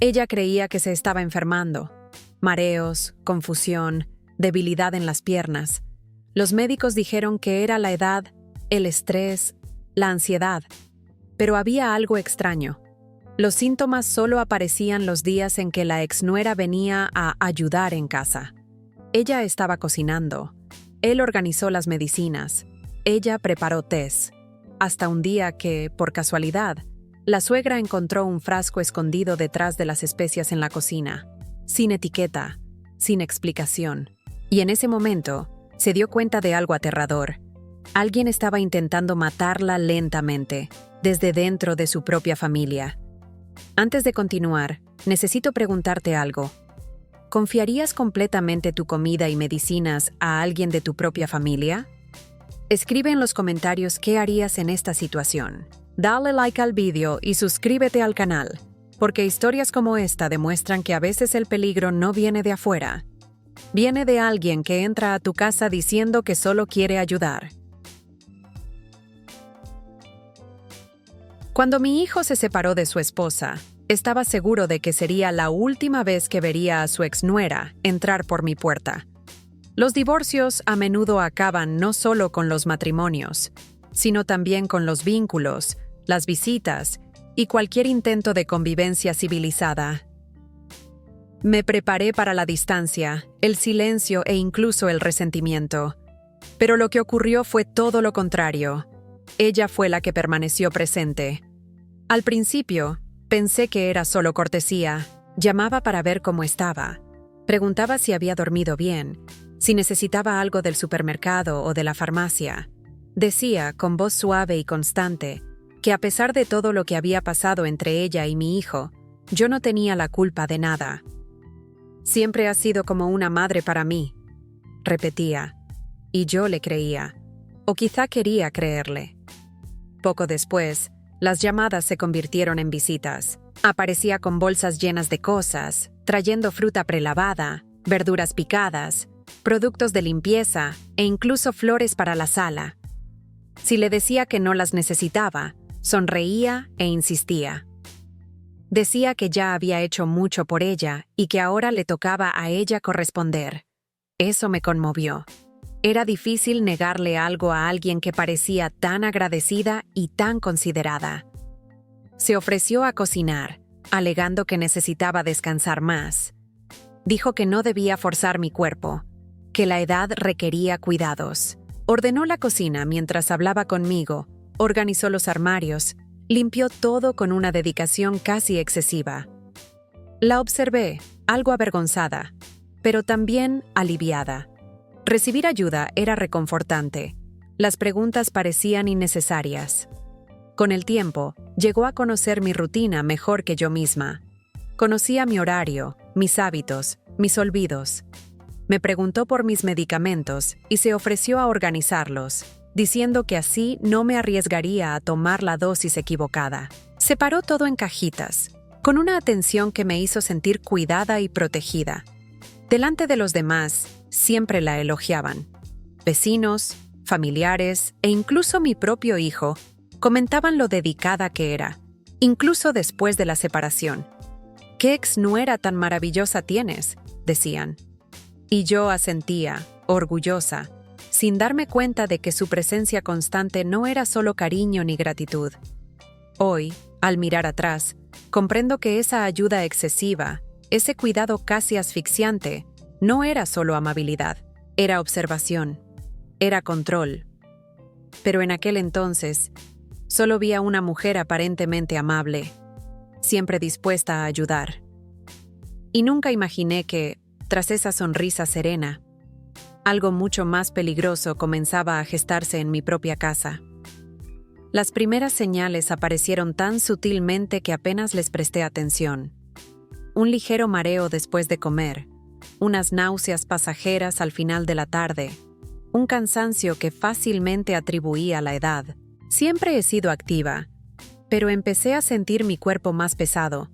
Ella creía que se estaba enfermando. Mareos, confusión, debilidad en las piernas. Los médicos dijeron que era la edad, el estrés, la ansiedad. Pero había algo extraño. Los síntomas solo aparecían los días en que la exnuera venía a ayudar en casa. Ella estaba cocinando. Él organizó las medicinas. Ella preparó tés. Hasta un día que, por casualidad, la suegra encontró un frasco escondido detrás de las especias en la cocina, sin etiqueta, sin explicación. Y en ese momento, se dio cuenta de algo aterrador. Alguien estaba intentando matarla lentamente, desde dentro de su propia familia. Antes de continuar, necesito preguntarte algo. ¿Confiarías completamente tu comida y medicinas a alguien de tu propia familia? Escribe en los comentarios qué harías en esta situación. Dale like al vídeo y suscríbete al canal, porque historias como esta demuestran que a veces el peligro no viene de afuera. Viene de alguien que entra a tu casa diciendo que solo quiere ayudar. Cuando mi hijo se separó de su esposa, estaba seguro de que sería la última vez que vería a su exnuera entrar por mi puerta. Los divorcios a menudo acaban no solo con los matrimonios, sino también con los vínculos, las visitas y cualquier intento de convivencia civilizada. Me preparé para la distancia, el silencio e incluso el resentimiento. Pero lo que ocurrió fue todo lo contrario. Ella fue la que permaneció presente. Al principio, pensé que era solo cortesía. Llamaba para ver cómo estaba. Preguntaba si había dormido bien, si necesitaba algo del supermercado o de la farmacia. Decía, con voz suave y constante, que a pesar de todo lo que había pasado entre ella y mi hijo, yo no tenía la culpa de nada. Siempre ha sido como una madre para mí, repetía, y yo le creía, o quizá quería creerle. Poco después, las llamadas se convirtieron en visitas. Aparecía con bolsas llenas de cosas, trayendo fruta prelavada, verduras picadas, productos de limpieza e incluso flores para la sala. Si le decía que no las necesitaba, sonreía e insistía. Decía que ya había hecho mucho por ella y que ahora le tocaba a ella corresponder. Eso me conmovió. Era difícil negarle algo a alguien que parecía tan agradecida y tan considerada. Se ofreció a cocinar, alegando que necesitaba descansar más. Dijo que no debía forzar mi cuerpo, que la edad requería cuidados. Ordenó la cocina mientras hablaba conmigo, organizó los armarios, limpió todo con una dedicación casi excesiva. La observé, algo avergonzada, pero también aliviada. Recibir ayuda era reconfortante. Las preguntas parecían innecesarias. Con el tiempo, llegó a conocer mi rutina mejor que yo misma. Conocía mi horario, mis hábitos, mis olvidos. Me preguntó por mis medicamentos y se ofreció a organizarlos, diciendo que así no me arriesgaría a tomar la dosis equivocada. Separó todo en cajitas, con una atención que me hizo sentir cuidada y protegida. Delante de los demás, siempre la elogiaban. Vecinos, familiares e incluso mi propio hijo comentaban lo dedicada que era, incluso después de la separación. «¿Qué exnuera tan maravillosa tienes?», decían. Y yo asentía, orgullosa, sin darme cuenta de que su presencia constante no era solo cariño ni gratitud. Hoy, al mirar atrás, comprendo que esa ayuda excesiva, ese cuidado casi asfixiante, no era solo amabilidad, era observación, era control. Pero en aquel entonces, solo vi a una mujer aparentemente amable, siempre dispuesta a ayudar. Y nunca imaginé que, tras esa sonrisa serena, algo mucho más peligroso comenzaba a gestarse en mi propia casa. Las primeras señales aparecieron tan sutilmente que apenas les presté atención. Un ligero mareo después de comer, unas náuseas pasajeras al final de la tarde, un cansancio que fácilmente atribuía a la edad. Siempre he sido activa, pero empecé a sentir mi cuerpo más pesado,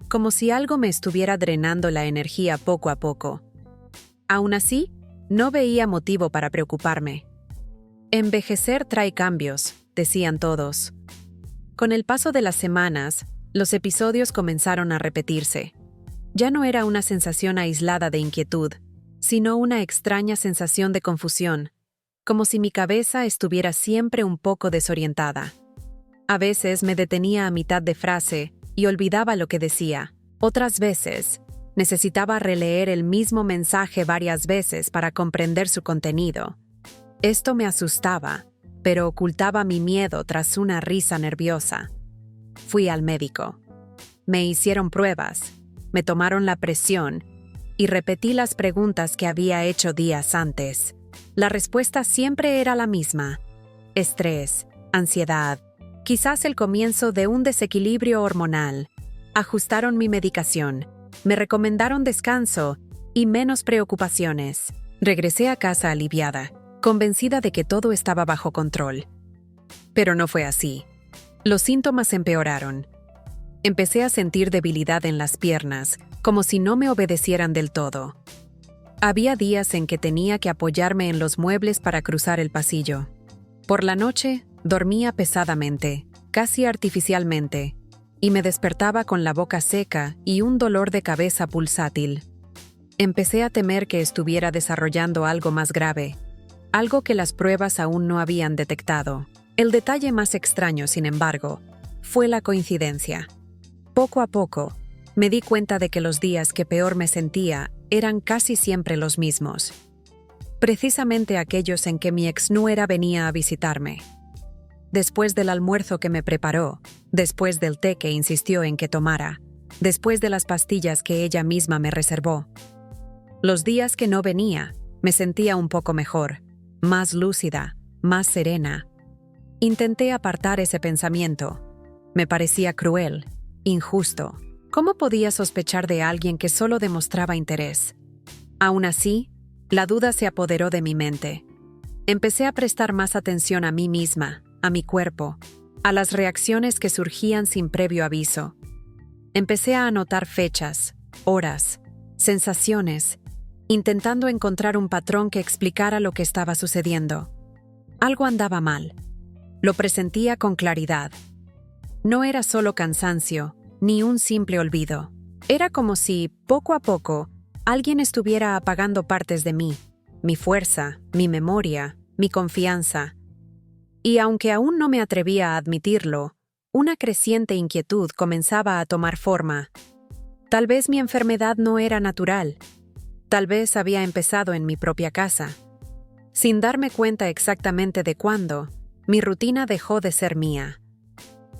como si algo me estuviera drenando la energía poco a poco. Aún así, no veía motivo para preocuparme. Envejecer trae cambios, decían todos. Con el paso de las semanas, Los episodios comenzaron a repetirse. Ya no era una sensación aislada de inquietud, sino una extraña sensación de confusión, como si mi cabeza estuviera siempre un poco desorientada. A veces me detenía a mitad de frase y olvidaba lo que decía. Otras veces, necesitaba releer el mismo mensaje varias veces para comprender su contenido. Esto me asustaba, pero ocultaba mi miedo tras una risa nerviosa. Fui al médico. Me hicieron pruebas, me tomaron la presión y repetí las preguntas que había hecho días antes. La respuesta siempre era la misma: estrés, ansiedad, quizás el comienzo de un desequilibrio hormonal. Ajustaron mi medicación, me recomendaron descanso y menos preocupaciones. Regresé a casa aliviada, convencida de que todo estaba bajo control. Pero no fue así. Los síntomas empeoraron. Empecé a sentir debilidad en las piernas, como si no me obedecieran del todo. Había días en que tenía que apoyarme en los muebles para cruzar el pasillo. Por la noche, dormía pesadamente, casi artificialmente, y me despertaba con la boca seca y un dolor de cabeza pulsátil. Empecé a temer que estuviera desarrollando algo más grave, algo que las pruebas aún no habían detectado. El detalle más extraño, sin embargo, fue la coincidencia. Poco a poco, me di cuenta de que los días que peor me sentía eran casi siempre los mismos. Precisamente aquellos en que mi exnuera venía a visitarme. Después del almuerzo que me preparó, después del té que insistió en que tomara, después de las pastillas que ella misma me reservó. Los días que no venía, me sentía un poco mejor, más lúcida, más serena. Intenté apartar ese pensamiento. Me parecía cruel, injusto. ¿Cómo podía sospechar de alguien que solo demostraba interés? Aún así, la duda se apoderó de mi mente. Empecé a prestar más atención a mí misma, a mi cuerpo, a las reacciones que surgían sin previo aviso. Empecé a anotar fechas, horas, sensaciones, intentando encontrar un patrón que explicara lo que estaba sucediendo. Algo andaba mal. Lo presentía con claridad. No era solo cansancio, ni un simple olvido. Era como si, poco a poco, alguien estuviera apagando partes de mí, mi fuerza, mi memoria, mi confianza. Y aunque aún no me atrevía a admitirlo, una creciente inquietud comenzaba a tomar forma. Tal vez mi enfermedad no era natural. Tal vez había empezado en mi propia casa. Sin darme cuenta exactamente de cuándo, mi rutina dejó de ser mía.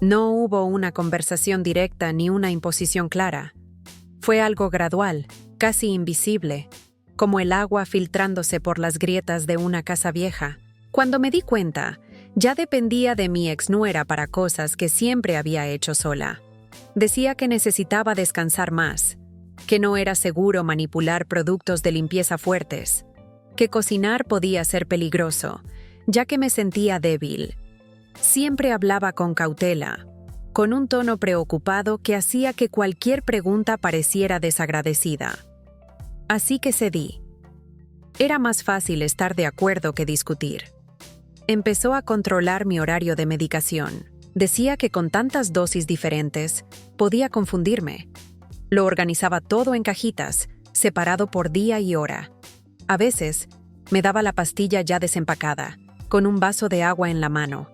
No hubo una conversación directa ni una imposición clara. Fue algo gradual, casi invisible, como el agua filtrándose por las grietas de una casa vieja. Cuando me di cuenta, ya dependía de mi exnuera para cosas que siempre había hecho sola. Decía que necesitaba descansar más, que no era seguro manipular productos de limpieza fuertes, que cocinar podía ser peligroso, ya que me sentía débil. Siempre hablaba con cautela, con un tono preocupado que hacía que cualquier pregunta pareciera desagradecida. Así que cedí. Era más fácil estar de acuerdo que discutir. Empezó a controlar mi horario de medicación. Decía que con tantas dosis diferentes, podía confundirme. Lo organizaba todo en cajitas, separado por día y hora. A veces, me daba la pastilla ya desempacada, con un vaso de agua en la mano.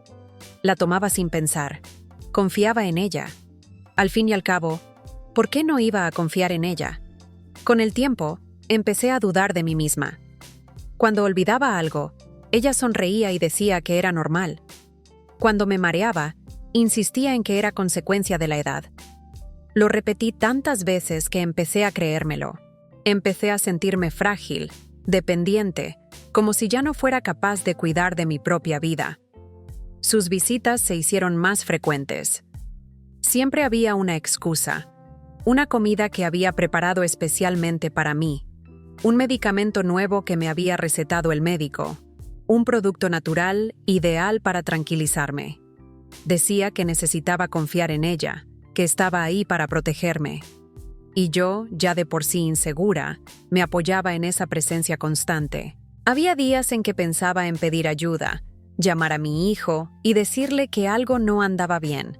La tomaba sin pensar. Confiaba en ella. Al fin y al cabo, ¿por qué no iba a confiar en ella? Con el tiempo, empecé a dudar de mí misma. Cuando olvidaba algo, ella sonreía y decía que era normal. Cuando me mareaba, insistía en que era consecuencia de la edad. Lo repetí tantas veces que empecé a creérmelo. Empecé a sentirme frágil, dependiente, como si ya no fuera capaz de cuidar de mi propia vida. Sus visitas se hicieron más frecuentes. Siempre había una excusa, una comida que había preparado especialmente para mí, un medicamento nuevo que me había recetado el médico, un producto natural ideal para tranquilizarme. Decía que necesitaba confiar en ella, que estaba ahí para protegerme. Y yo, ya de por sí insegura, me apoyaba en esa presencia constante. Había días en que pensaba en pedir ayuda, llamar a mi hijo y decirle que algo no andaba bien.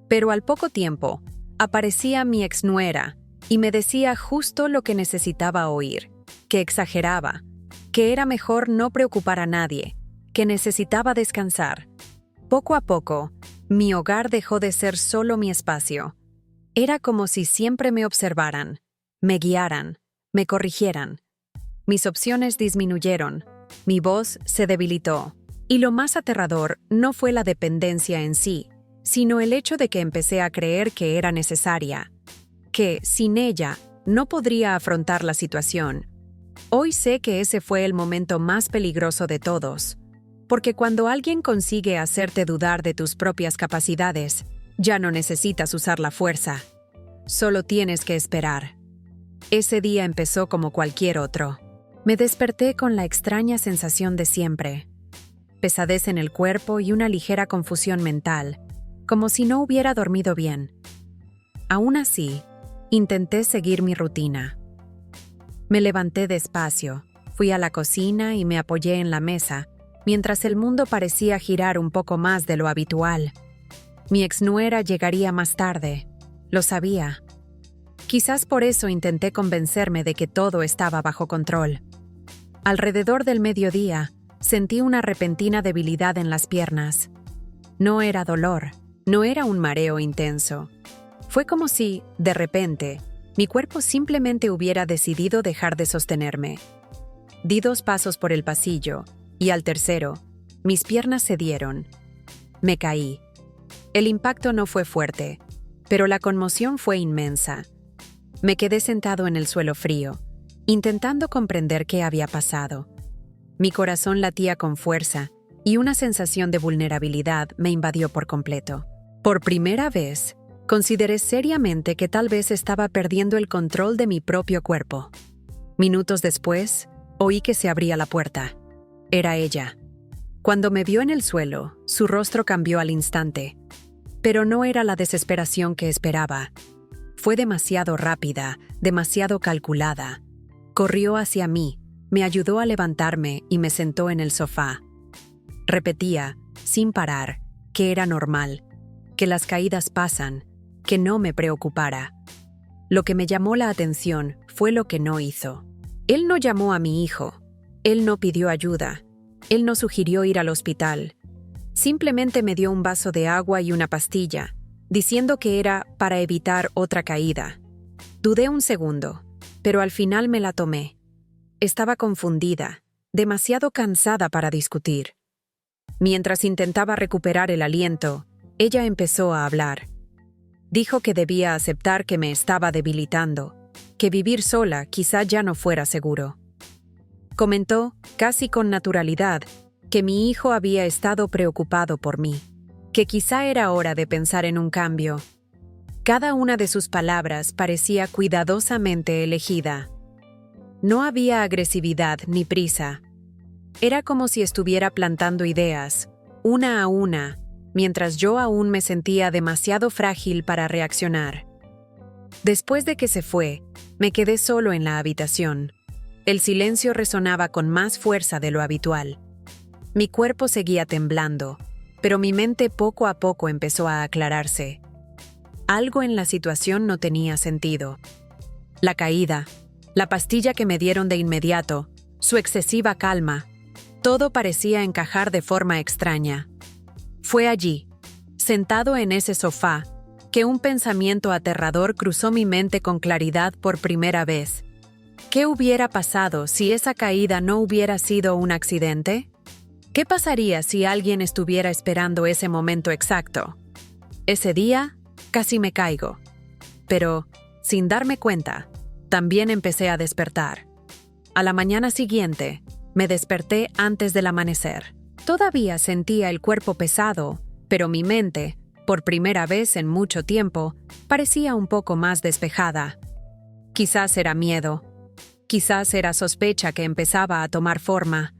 Pero al poco tiempo, Aparecía mi exnuera y me decía justo lo que necesitaba oír, que exageraba, que era mejor no preocupar a nadie, que necesitaba descansar. Poco a poco, mi hogar dejó de ser solo mi espacio. Era como si siempre me observaran, me guiaran, me corrigieran. Mis opciones disminuyeron, mi voz se debilitó. Y lo más aterrador no fue la dependencia en sí, sino el hecho de que empecé a creer que era necesaria, que, sin ella, no podría afrontar la situación. Hoy sé que ese fue el momento más peligroso de todos, porque cuando alguien consigue hacerte dudar de tus propias capacidades, ya no necesitas usar la fuerza. Solo tienes que esperar. Ese día empezó como cualquier otro. Me desperté con la extraña sensación de siempre. Pesadez en el cuerpo y una ligera confusión mental, como si no hubiera dormido bien. Aún así, intenté seguir mi rutina. Me levanté despacio, fui a la cocina y me apoyé en la mesa, mientras el mundo parecía girar un poco más de lo habitual. Mi exnuera llegaría más tarde, lo sabía. Quizás por eso intenté convencerme de que todo estaba bajo control. Alrededor del mediodía, sentí una repentina debilidad en las piernas. No era dolor, no era un mareo intenso. Fue como si, de repente, mi cuerpo simplemente hubiera decidido dejar de sostenerme. Di 2 pasos por el pasillo, y al tercero, mis piernas cedieron. Me caí. El impacto no fue fuerte, pero la conmoción fue inmensa. Me quedé sentado en el suelo frío, intentando comprender qué había pasado. Mi corazón latía con fuerza y una sensación de vulnerabilidad me invadió por completo. Por primera vez, consideré seriamente que tal vez estaba perdiendo el control de mi propio cuerpo. Minutos después, oí que se abría la puerta. Era ella. Cuando me vio en el suelo, su rostro cambió al instante. Pero no era la desesperación que esperaba. Fue demasiado rápida, demasiado calculada. Corrió hacia mí, me ayudó a levantarme y me sentó en el sofá. Repetía, sin parar, que era normal, que las caídas pasan, que no me preocupara. Lo que me llamó la atención fue lo que no hizo. Él no llamó a mi hijo, él no pidió ayuda, él no sugirió ir al hospital. Simplemente me dio un vaso de agua y una pastilla, diciendo que era para evitar otra caída. Dudé un segundo, pero al final me la tomé. Estaba confundida, demasiado cansada para discutir. Mientras intentaba recuperar el aliento, ella empezó a hablar. Dijo que debía aceptar que me estaba debilitando, que vivir sola quizá ya no fuera seguro. Comentó, casi con naturalidad, que mi hijo había estado preocupado por mí, que quizá era hora de pensar en un cambio. Cada una de sus palabras parecía cuidadosamente elegida. No había agresividad ni prisa. Era como si estuviera plantando ideas, una a una, mientras yo aún me sentía demasiado frágil para reaccionar. Después de que se fue, me quedé solo en la habitación. El silencio resonaba con más fuerza de lo habitual. Mi cuerpo seguía temblando, pero mi mente poco a poco empezó a aclararse. Algo en la situación no tenía sentido. La caída, la pastilla que me dieron de inmediato, su excesiva calma, todo parecía encajar de forma extraña. Fue allí, sentado en ese sofá, que un pensamiento aterrador cruzó mi mente con claridad por primera vez. ¿Qué hubiera pasado si esa caída no hubiera sido un accidente? ¿Qué pasaría si alguien estuviera esperando ese momento exacto? Ese día, casi me caigo. Pero, sin darme cuenta, también empecé a despertar. A la mañana siguiente, me desperté antes del amanecer. Todavía sentía el cuerpo pesado, pero mi mente, por primera vez en mucho tiempo, parecía un poco más despejada. Quizás era miedo. Quizás era sospecha que empezaba a tomar forma.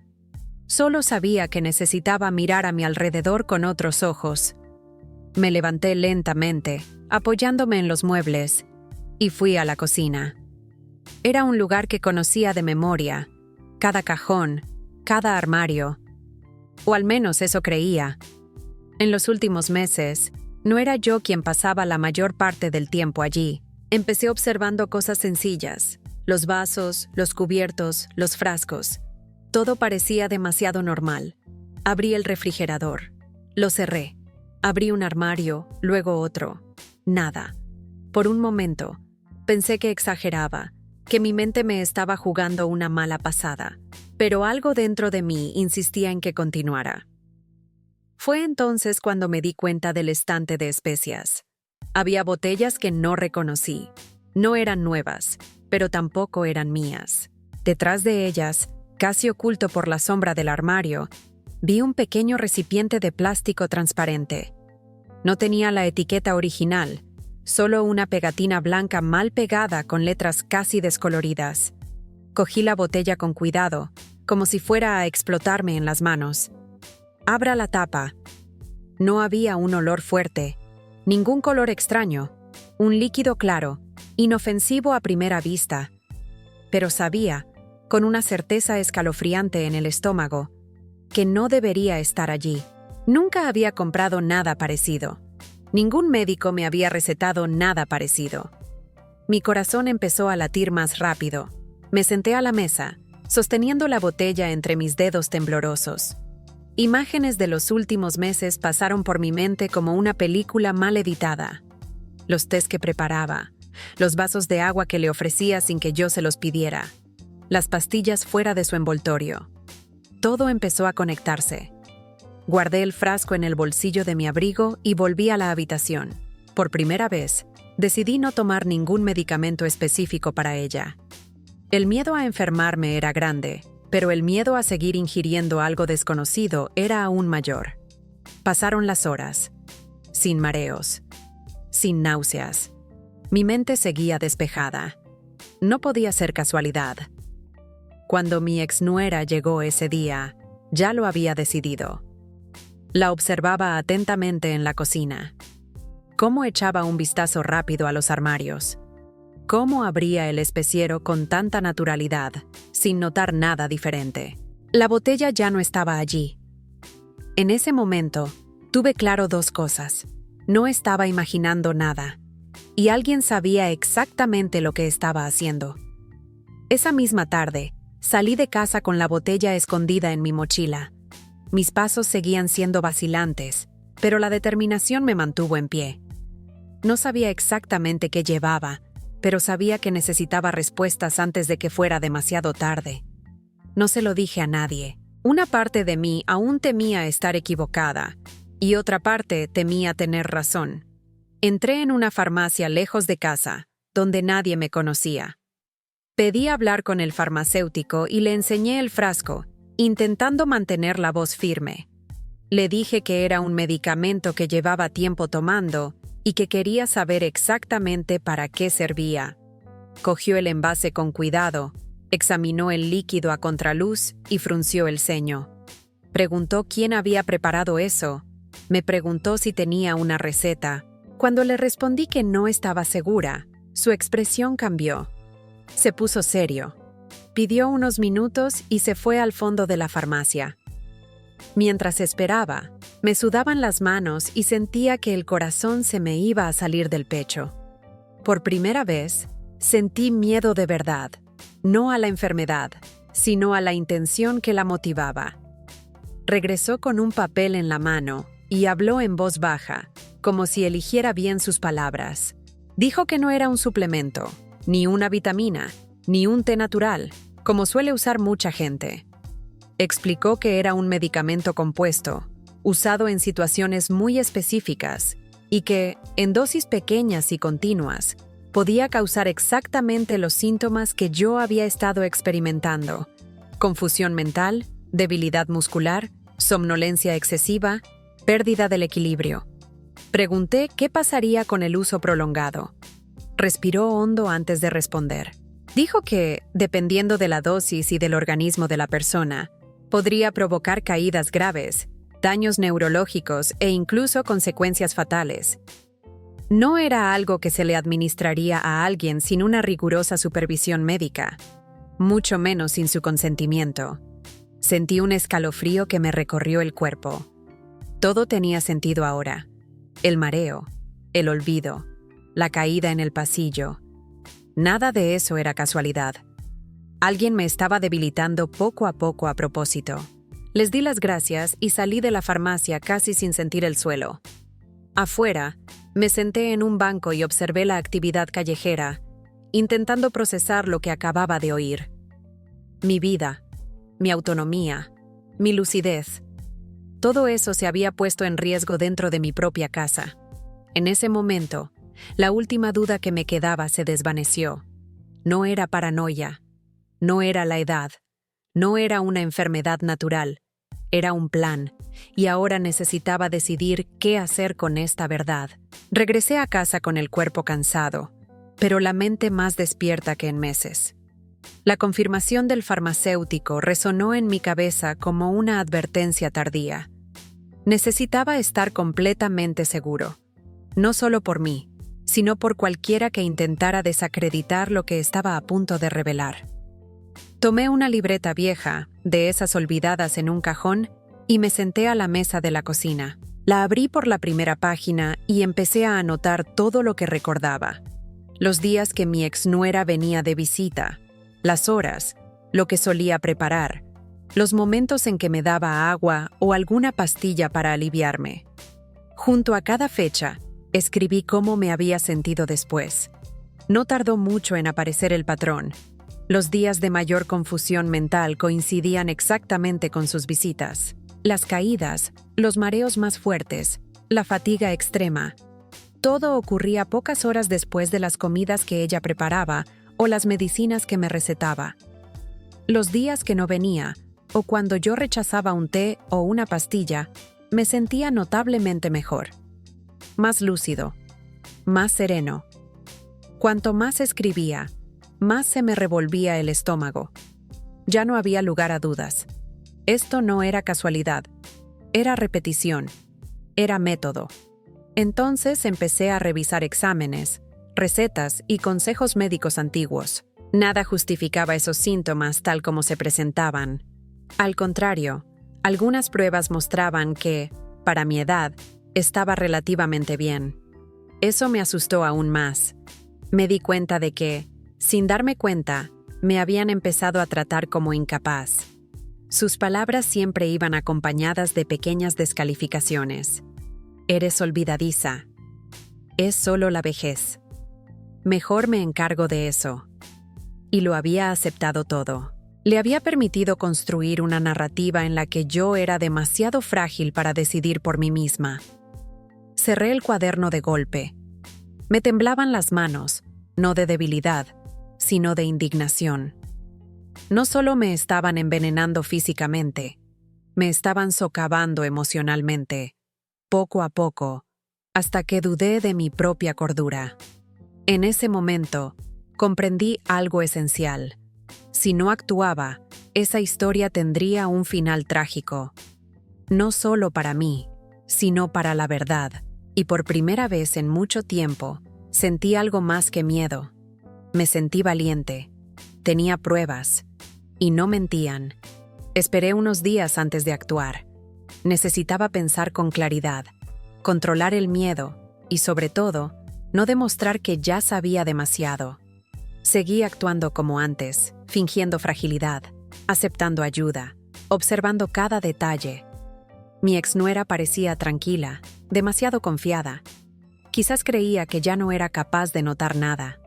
Solo sabía que necesitaba mirar a mi alrededor con otros ojos. Me levanté lentamente, apoyándome en los muebles, y fui a la cocina. Era un lugar que conocía de memoria, cada cajón, cada armario. O al menos eso creía. En los últimos meses, No era yo quien pasaba la mayor parte del tiempo allí. Empecé observando cosas sencillas: los vasos, los cubiertos, los frascos. Todo parecía demasiado normal. Abrí el refrigerador. Lo cerré. Abrí un armario, luego otro. Nada. Por un momento, pensé que exageraba, que mi mente me estaba jugando una mala pasada, pero algo dentro de mí insistía en que continuara. Fue entonces cuando me di cuenta del estante de especias. Había botellas que no reconocí. No eran nuevas, pero tampoco eran mías. Detrás de ellas, casi oculto por la sombra del armario, vi un pequeño recipiente de plástico transparente. No tenía la etiqueta original, solo una pegatina blanca mal pegada con letras casi descoloridas. Cogí la botella con cuidado, como si fuera a explotarme en las manos. Abra la tapa. No había un olor fuerte, ningún color extraño, un líquido claro, inofensivo a primera vista. Pero sabía, con una certeza escalofriante en el estómago, que no debería estar allí. Nunca había comprado nada parecido. Ningún médico me había recetado nada parecido. Mi corazón empezó a latir más rápido. Me senté a la mesa, sosteniendo la botella entre mis dedos temblorosos. Imágenes de los últimos meses pasaron por mi mente como una película mal editada. Los tés que preparaba, los vasos de agua que le ofrecía sin que yo se los pidiera, las pastillas fuera de su envoltorio. Todo empezó a conectarse. Guardé el frasco en el bolsillo de mi abrigo y volví a la habitación. Por primera vez, decidí no tomar ningún medicamento específico para ella. El miedo a enfermarme era grande, pero el miedo a seguir ingiriendo algo desconocido era aún mayor. Pasaron las horas, sin mareos, sin náuseas. Mi mente seguía despejada. No podía ser casualidad. Cuando mi exnuera llegó ese día, ya lo había decidido. La observaba atentamente en la cocina. Cómo echaba un vistazo rápido a los armarios. Cómo abría el especiero con tanta naturalidad, sin notar nada diferente. La botella ya no estaba allí. En ese momento, tuve claro dos cosas. No estaba imaginando nada, y alguien sabía exactamente lo que estaba haciendo. Esa misma tarde, salí de casa con la botella escondida en mi mochila. Mis pasos seguían siendo vacilantes, pero la determinación me mantuvo en pie. No sabía exactamente qué llevaba, pero sabía que necesitaba respuestas antes de que fuera demasiado tarde. No se lo dije a nadie. Una parte de mí aún temía estar equivocada, y otra parte temía tener razón. Entré en una farmacia lejos de casa, donde nadie me conocía. Pedí hablar con el farmacéutico y le enseñé el frasco, intentando mantener la voz firme. Le dije que era un medicamento que llevaba tiempo tomando y que quería saber exactamente para qué servía. Cogió el envase con cuidado, examinó el líquido a contraluz y frunció el ceño. Preguntó quién había preparado eso. Me preguntó si tenía una receta. Cuando le respondí que no estaba segura, su expresión cambió. Se puso serio. Pidió unos minutos y se fue al fondo de la farmacia. Mientras esperaba, me sudaban las manos y sentía que el corazón se me iba a salir del pecho. Por primera vez, sentí miedo de verdad, no a la enfermedad, sino a la intención que la motivaba. Regresó con un papel en la mano y habló en voz baja, como si eligiera bien sus palabras. Dijo que no era un suplemento, ni una vitamina, ni un té natural, como suele usar mucha gente. Explicó que era un medicamento compuesto, usado en situaciones muy específicas, y que, en dosis pequeñas y continuas, podía causar exactamente los síntomas que yo había estado experimentando: confusión mental, debilidad muscular, somnolencia excesiva, pérdida del equilibrio. Pregunté qué pasaría con el uso prolongado. Respiró hondo antes de responder. Dijo que, dependiendo de la dosis y del organismo de la persona, podría provocar caídas graves, daños neurológicos e incluso consecuencias fatales. No era algo que se le administraría a alguien sin una rigurosa supervisión médica, mucho menos sin su consentimiento. Sentí un escalofrío que me recorrió el cuerpo. Todo tenía sentido ahora. El mareo, el olvido, la caída en el pasillo. Nada de eso era casualidad. Alguien me estaba debilitando poco a poco a propósito. Les di las gracias y salí de la farmacia casi sin sentir el suelo. Afuera, me senté en un banco y observé la actividad callejera, intentando procesar lo que acababa de oír. Mi vida, mi autonomía, mi lucidez. Todo eso se había puesto en riesgo dentro de mi propia casa. En ese momento, la última duda que me quedaba se desvaneció. No era paranoia, no era la edad, no era una enfermedad natural, era un plan, y ahora necesitaba decidir qué hacer con esta verdad. Regresé a casa con el cuerpo cansado, pero la mente más despierta que en meses. La confirmación del farmacéutico resonó en mi cabeza como una advertencia tardía. Necesitaba estar completamente seguro, no solo por mí, sino por cualquiera que intentara desacreditar lo que estaba a punto de revelar. Tomé una libreta vieja, de esas olvidadas en un cajón, y me senté a la mesa de la cocina. La abrí por la primera página y empecé a anotar todo lo que recordaba. Los días que mi exnuera venía de visita, las horas, lo que solía preparar, los momentos en que me daba agua o alguna pastilla para aliviarme. Junto a cada fecha, escribí cómo me había sentido después. No tardó mucho en aparecer el patrón. Los días de mayor confusión mental coincidían exactamente con sus visitas. Las caídas, los mareos más fuertes, la fatiga extrema. Todo ocurría pocas horas después de las comidas que ella preparaba o las medicinas que me recetaba. Los días que no venía, o cuando yo rechazaba un té o una pastilla, me sentía notablemente mejor. Más lúcido, más sereno. Cuanto más escribía, más se me revolvía el estómago. Ya no había lugar a dudas. Esto no era casualidad, era repetición, era método. Entonces empecé a revisar exámenes, recetas y consejos médicos antiguos. Nada justificaba esos síntomas tal como se presentaban. Al contrario, algunas pruebas mostraban que, para mi edad, estaba relativamente bien. Eso me asustó aún más. Me di cuenta de que, sin darme cuenta, me habían empezado a tratar como incapaz. Sus palabras siempre iban acompañadas de pequeñas descalificaciones. Eres olvidadiza. Es solo la vejez. Mejor me encargo de eso. Y lo había aceptado todo. Le había permitido construir una narrativa en la que yo era demasiado frágil para decidir por mí misma. Cerré el cuaderno de golpe. Me temblaban las manos, no de debilidad, sino de indignación. No solo me estaban envenenando físicamente, me estaban socavando emocionalmente, poco a poco, hasta que dudé de mi propia cordura. En ese momento, comprendí algo esencial. Si no actuaba, esa historia tendría un final trágico. No solo para mí, sino para la verdad. Y por primera vez en mucho tiempo, sentí algo más que miedo. Me sentí valiente. Tenía pruebas. Y no mentían. Esperé unos días antes de actuar. Necesitaba pensar con claridad, controlar el miedo y, sobre todo, no demostrar que ya sabía demasiado. Seguí actuando como antes, fingiendo fragilidad, aceptando ayuda, observando cada detalle. Mi exnuera parecía tranquila, demasiado confiada. Quizás creía que ya no era capaz de notar nada.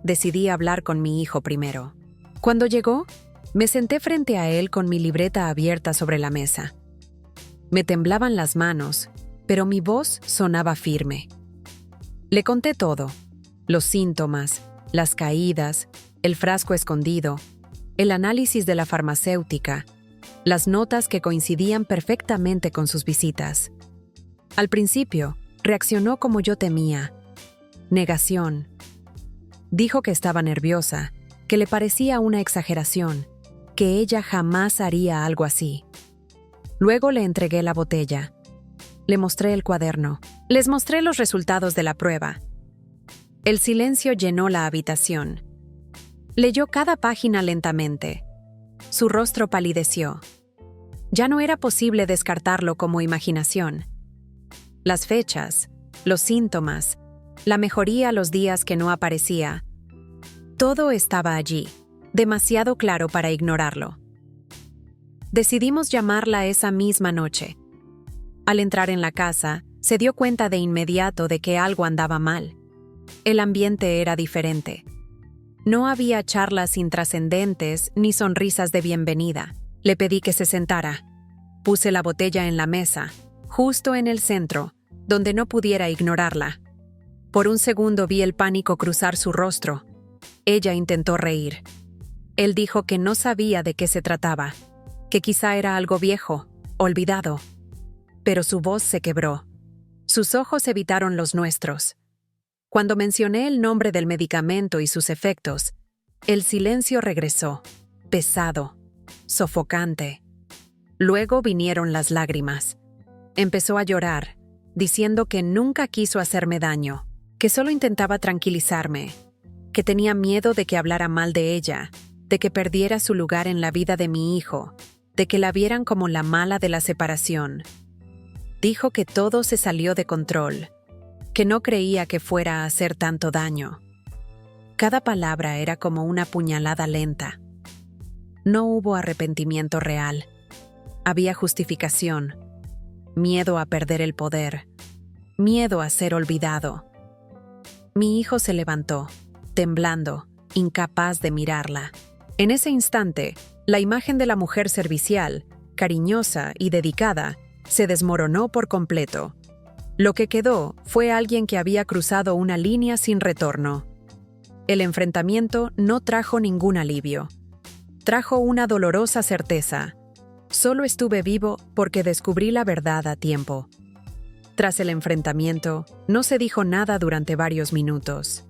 Decidí hablar con mi hijo primero. Cuando llegó, me senté frente a él con mi libreta abierta sobre la mesa. Me temblaban las manos, pero mi voz sonaba firme. Le conté todo: los síntomas, las caídas, el frasco escondido, el análisis de la farmacéutica, las notas que coincidían perfectamente con sus visitas. Al principio, reaccionó como yo temía: negación. Dijo que estaba nerviosa, que le parecía una exageración, que ella jamás haría algo así. Luego le entregué la botella. Le mostré el cuaderno. Les mostré los resultados de la prueba. El silencio llenó la habitación. Leyó cada página lentamente. Su rostro palideció. Ya no era posible descartarlo como imaginación. Las fechas, los síntomas, la mejoría los días que no aparecía. Todo estaba allí, demasiado claro para ignorarlo. Decidimos llamarla esa misma noche. Al entrar en la casa, se dio cuenta de inmediato de que algo andaba mal. El ambiente era diferente. No había charlas intrascendentes ni sonrisas de bienvenida. Le pedí que se sentara. Puse la botella en la mesa, justo en el centro, donde no pudiera ignorarla. Por un segundo vi el pánico cruzar su rostro. Ella intentó reír. Él dijo que no sabía de qué se trataba, que quizá era algo viejo, olvidado. Pero su voz se quebró. Sus ojos evitaron los nuestros. Cuando mencioné el nombre del medicamento y sus efectos, el silencio regresó, pesado, sofocante. Luego vinieron las lágrimas. Empezó a llorar, diciendo que nunca quiso hacerme daño, que solo intentaba tranquilizarme, que tenía miedo de que hablara mal de ella, de que perdiera su lugar en la vida de mi hijo, de que la vieran como la mala de la separación. Dijo que todo se salió de control, que no creía que fuera a hacer tanto daño. Cada palabra era como una puñalada lenta. No hubo arrepentimiento real. Había justificación, miedo a perder el poder, miedo a ser olvidado. Mi hijo se levantó, temblando, incapaz de mirarla. En ese instante, la imagen de la mujer servicial, cariñosa y dedicada, se desmoronó por completo. Lo que quedó fue alguien que había cruzado una línea sin retorno. El enfrentamiento no trajo ningún alivio. Trajo una dolorosa certeza. Solo estuve vivo porque descubrí la verdad a tiempo. Tras el enfrentamiento, no se dijo nada durante varios minutos.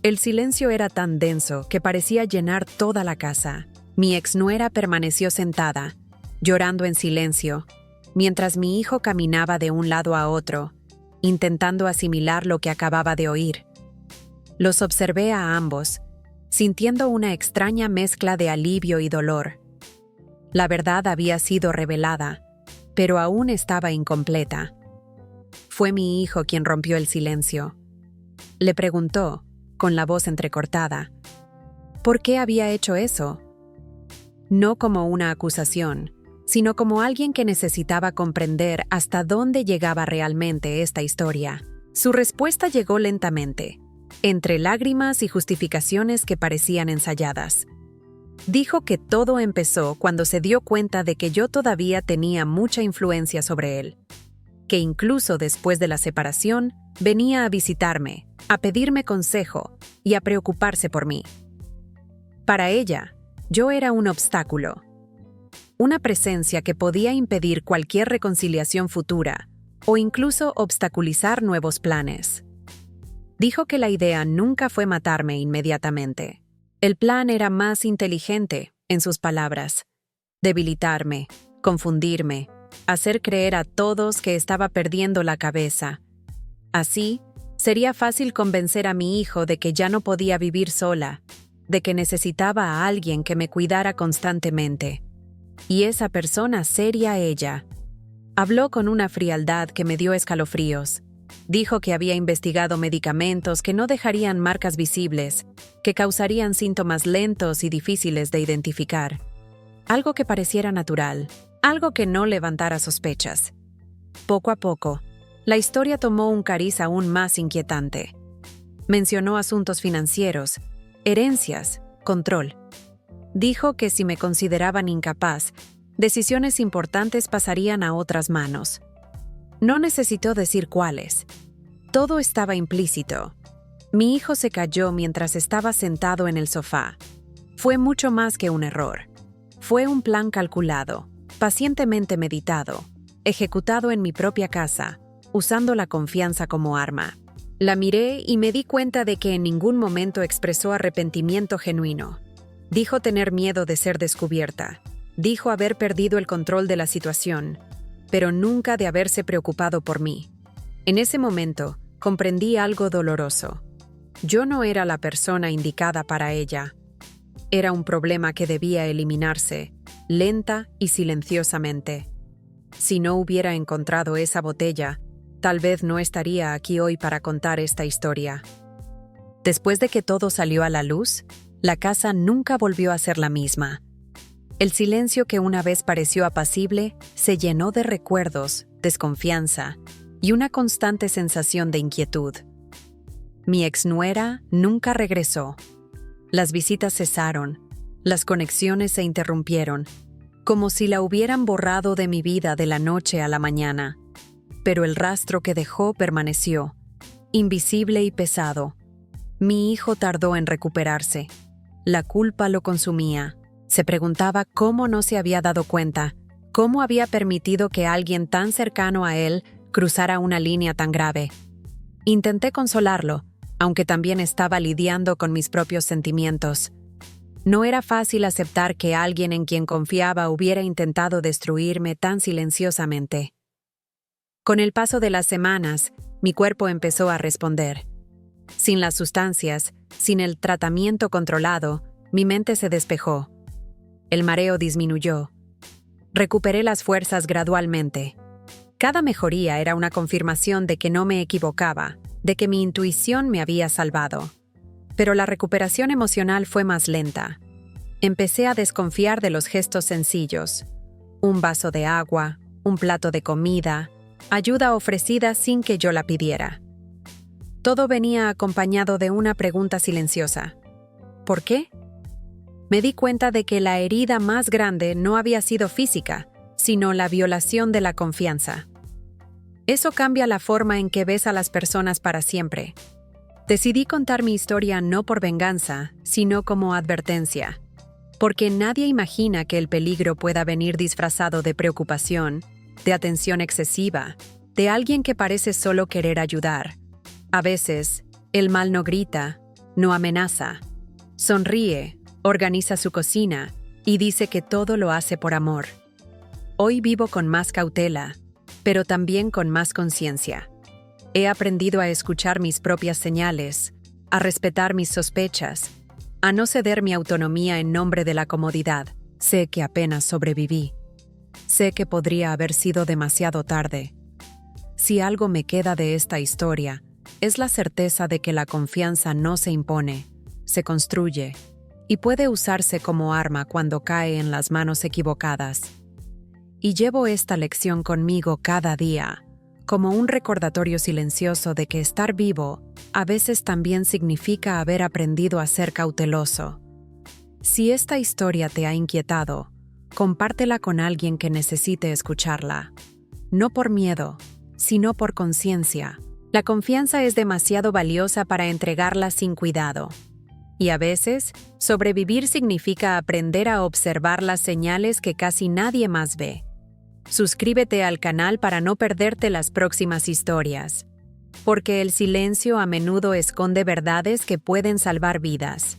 El silencio era tan denso que parecía llenar toda la casa. Mi exnuera permaneció sentada, llorando en silencio, mientras mi hijo caminaba de un lado a otro, intentando asimilar lo que acababa de oír. Los observé a ambos, sintiendo una extraña mezcla de alivio y dolor. La verdad había sido revelada, pero aún estaba incompleta. Fue mi hijo quien rompió el silencio. Le preguntó, con la voz entrecortada, ¿por qué había hecho eso? No como una acusación, sino como alguien que necesitaba comprender hasta dónde llegaba realmente esta historia. Su respuesta llegó lentamente, entre lágrimas y justificaciones que parecían ensayadas. Dijo que todo empezó cuando se dio cuenta de que yo todavía tenía mucha influencia sobre él, que incluso después de la separación venía a visitarme, a pedirme consejo y a preocuparse por mí. Para ella, yo era un obstáculo, una presencia que podía impedir cualquier reconciliación futura o incluso obstaculizar nuevos planes. Dijo que la idea nunca fue matarme inmediatamente. El plan era más inteligente, en sus palabras: debilitarme, confundirme, hacer creer a todos que estaba perdiendo la cabeza. Así, sería fácil convencer a mi hijo de que ya no podía vivir sola, de que necesitaba a alguien que me cuidara constantemente. Y esa persona sería ella. Habló con una frialdad que me dio escalofríos. Dijo que había investigado medicamentos que no dejarían marcas visibles, que causarían síntomas lentos y difíciles de identificar. Algo que pareciera natural, algo que no levantara sospechas. Poco a poco, la historia tomó un cariz aún más inquietante. Mencionó asuntos financieros, herencias, control. Dijo que si me consideraban incapaz, decisiones importantes pasarían a otras manos. No necesitó decir cuáles. Todo estaba implícito. Mi hijo se cayó mientras estaba sentado en el sofá. Fue mucho más que un error. Fue un plan calculado, pacientemente meditado, ejecutado en mi propia casa, usando la confianza como arma. La miré y me di cuenta de que en ningún momento expresó arrepentimiento genuino. Dijo tener miedo de ser descubierta. Dijo haber perdido el control de la situación, pero nunca de haberse preocupado por mí. En ese momento, comprendí algo doloroso. Yo no era la persona indicada para ella. Era un problema que debía eliminarse, lenta y silenciosamente. Si no hubiera encontrado esa botella, tal vez no estaría aquí hoy para contar esta historia. Después de que todo salió a la luz, la casa nunca volvió a ser la misma. El silencio que una vez pareció apacible se llenó de recuerdos, desconfianza y una constante sensación de inquietud. Mi exnuera nunca regresó. Las visitas cesaron, las conexiones se interrumpieron, como si la hubieran borrado de mi vida de la noche a la mañana. Pero el rastro que dejó permaneció, invisible y pesado. Mi hijo tardó en recuperarse. La culpa lo consumía. Se preguntaba cómo no se había dado cuenta, cómo había permitido que alguien tan cercano a él cruzara una línea tan grave. Intenté consolarlo, aunque también estaba lidiando con mis propios sentimientos. No era fácil aceptar que alguien en quien confiaba hubiera intentado destruirme tan silenciosamente. Con el paso de las semanas, mi cuerpo empezó a responder. Sin las sustancias, sin el tratamiento controlado, mi mente se despejó. El mareo disminuyó. Recuperé las fuerzas gradualmente. Cada mejoría era una confirmación de que no me equivocaba, de que mi intuición me había salvado. Pero la recuperación emocional fue más lenta. Empecé a desconfiar de los gestos sencillos. Un vaso de agua, un plato de comida, ayuda ofrecida sin que yo la pidiera. Todo venía acompañado de una pregunta silenciosa. ¿Por qué? Me di cuenta de que la herida más grande no había sido física, sino la violación de la confianza. Eso cambia la forma en que ves a las personas para siempre. Decidí contar mi historia no por venganza, sino como advertencia. Porque nadie imagina que el peligro pueda venir disfrazado de preocupación, de atención excesiva, de alguien que parece solo querer ayudar. A veces, el mal no grita, no amenaza. Sonríe, organiza su cocina y dice que todo lo hace por amor. Hoy vivo con más cautela, pero también con más conciencia. He aprendido a escuchar mis propias señales, a respetar mis sospechas, a no ceder mi autonomía en nombre de la comodidad. Sé que apenas sobreviví. Sé que podría haber sido demasiado tarde. Si algo me queda de esta historia, es la certeza de que la confianza no se impone, se construye, y puede usarse como arma cuando cae en las manos equivocadas. Y llevo esta lección conmigo cada día, como un recordatorio silencioso de que estar vivo a veces también significa haber aprendido a ser cauteloso. Si esta historia te ha inquietado, compártela con alguien que necesite escucharla. No por miedo, sino por conciencia. La confianza es demasiado valiosa para entregarla sin cuidado. Y a veces, sobrevivir significa aprender a observar las señales que casi nadie más ve. Suscríbete al canal para no perderte las próximas historias, porque el silencio a menudo esconde verdades que pueden salvar vidas.